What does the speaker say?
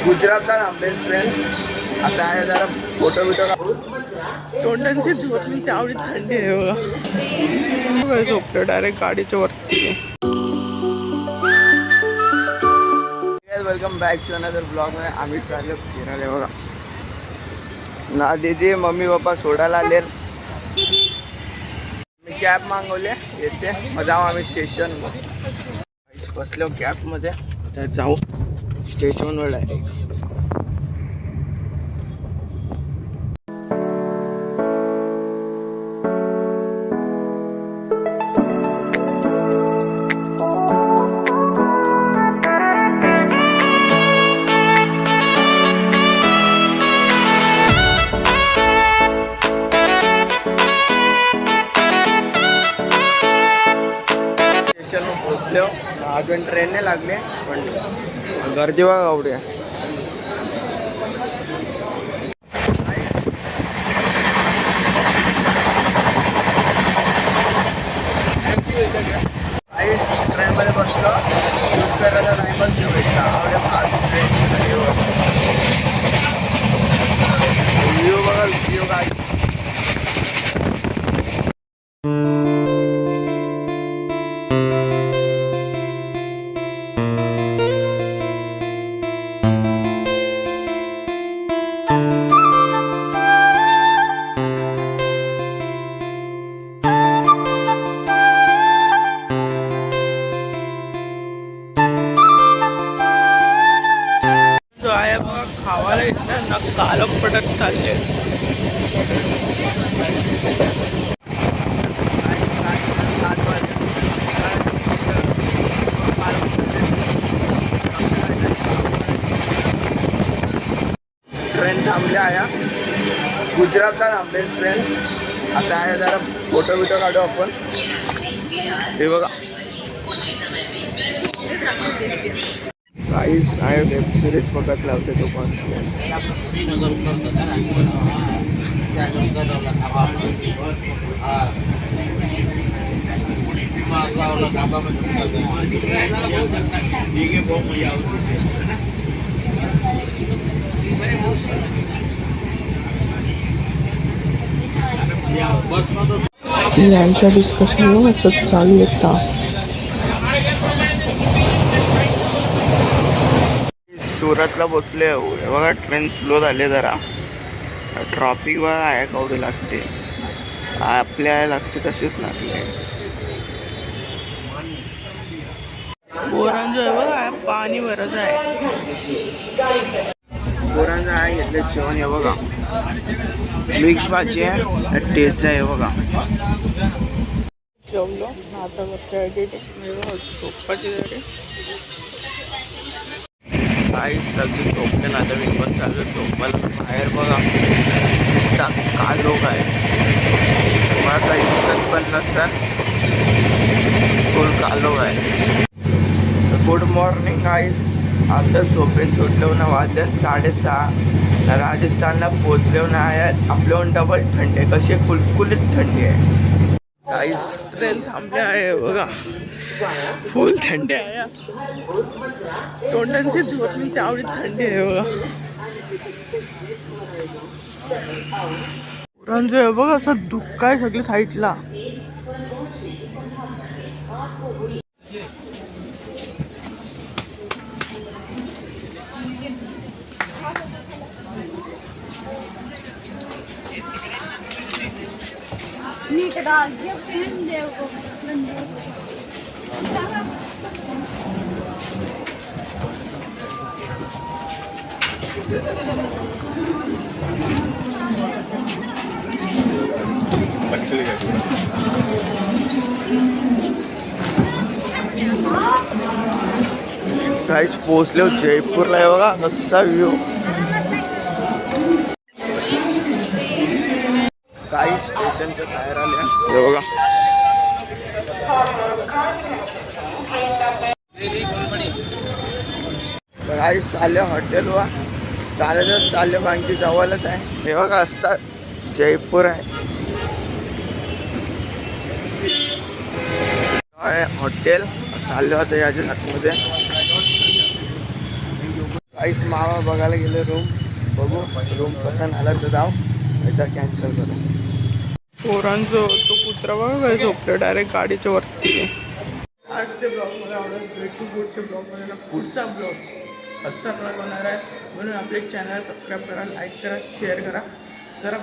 गुजरातला थांबेल ट्रेन. आता आहे जरा फोटो बिटो काढू. तोंडांची धुवत त्यावढी थंडी आहे बघा. झोपलं डायरेक्ट गाडीच्या वरती. Welcome back to another blog मध्ये. आम्ही चाललो फिरायला बघा. ना दीदी मम्मी पप्पा सोडायला आले. मी कॅब मागवले येते. मग जाऊ आम्ही स्टेशन बसलो कॅब मध्ये. आता जाऊ स्टेशनवर डायरेक्ट. पोचलो. अजून ट्रेन नाही लागले पण गर्दी बघा एवढी आहे. ट्रेन मध्ये बसलो. यूज करायला नाही पण भेटला. व्ह्यू बघा व्ह्यू काय. खावायला इथं ना कालक पडत चालले. ट्रेन थांबली आहे. गुजरातला थांबेल ट्रेन. आता आहे जरा फोटो बिटो काढू आपण. हे बघा काहीच आहे. वेब सिरीज बघत लावते तो पण. यांच्या डिस्कशन असं चालू येतात. सुरतला पोचले बघा. ट्रेन स्लो झाले जरा. ट्रॉफिक बघा आहे केवढी लागते. आपल्या लागते तसेच लागले. पोरांचं आहे बघा पाणी भरत आहे. पोरांचं आहे घेतलं जेवण आहे बघा. मिक्स भाजी आहे. टेस्ट आहे बघा. जेवलो आता झोपाची झाली. काही सगळी झोपले ना. आता मी पण चालू झोपायला. बाहेर बघा काय लोक आहे. मला काही दिसत पण नसतात. फुल कालोग आहे. गुड मॉर्निंग गाईस. आमच्या झोपेत सुटलो ना. वाजले 6:30. राजस्थानला पोचलो ना आहे. आपल्याहून डबल थंडी आहे. कशी कुलकुलीत थंडी आहे गाईस. ट्रेन थांबली आहे बघा. फुल थंडी आहे. तोंडांची धुवत त्यावढी थंडी आहे बघा. पुरांचं आहे बघा. असं दुःख आहे सगळी साईडला. काहीच पोचले जयपूरला आहे बघा. कसा व्ह्यू. काही स्टेशनच्या बाहेर आले हे बघा. काहीच चालले हॉटेलवर. चालतच चालले बांकी जवळच आहे. हे बघा असतात जयपूर आहे. हॉटेल चालले होते याच्या आतमध्ये. आईस मामा बघायला गेले रूम. बघू रूम पसंत आला तर जाऊ, एकदा कॅन्सल करू. पोरांचं तो कुत्रा बघा काय झोपलं डायरेक्ट गाडीच्या वरती. आज ते ब्लॉगमध्ये आवडेल. भेटू पुढच्या ब्लॉगमध्ये ना. पुढचा ब्लॉग खतरनाक होणार आहे, म्हणून आपले चॅनल सबस्क्राईब करा, लाईक करा, शेअर करा. जरा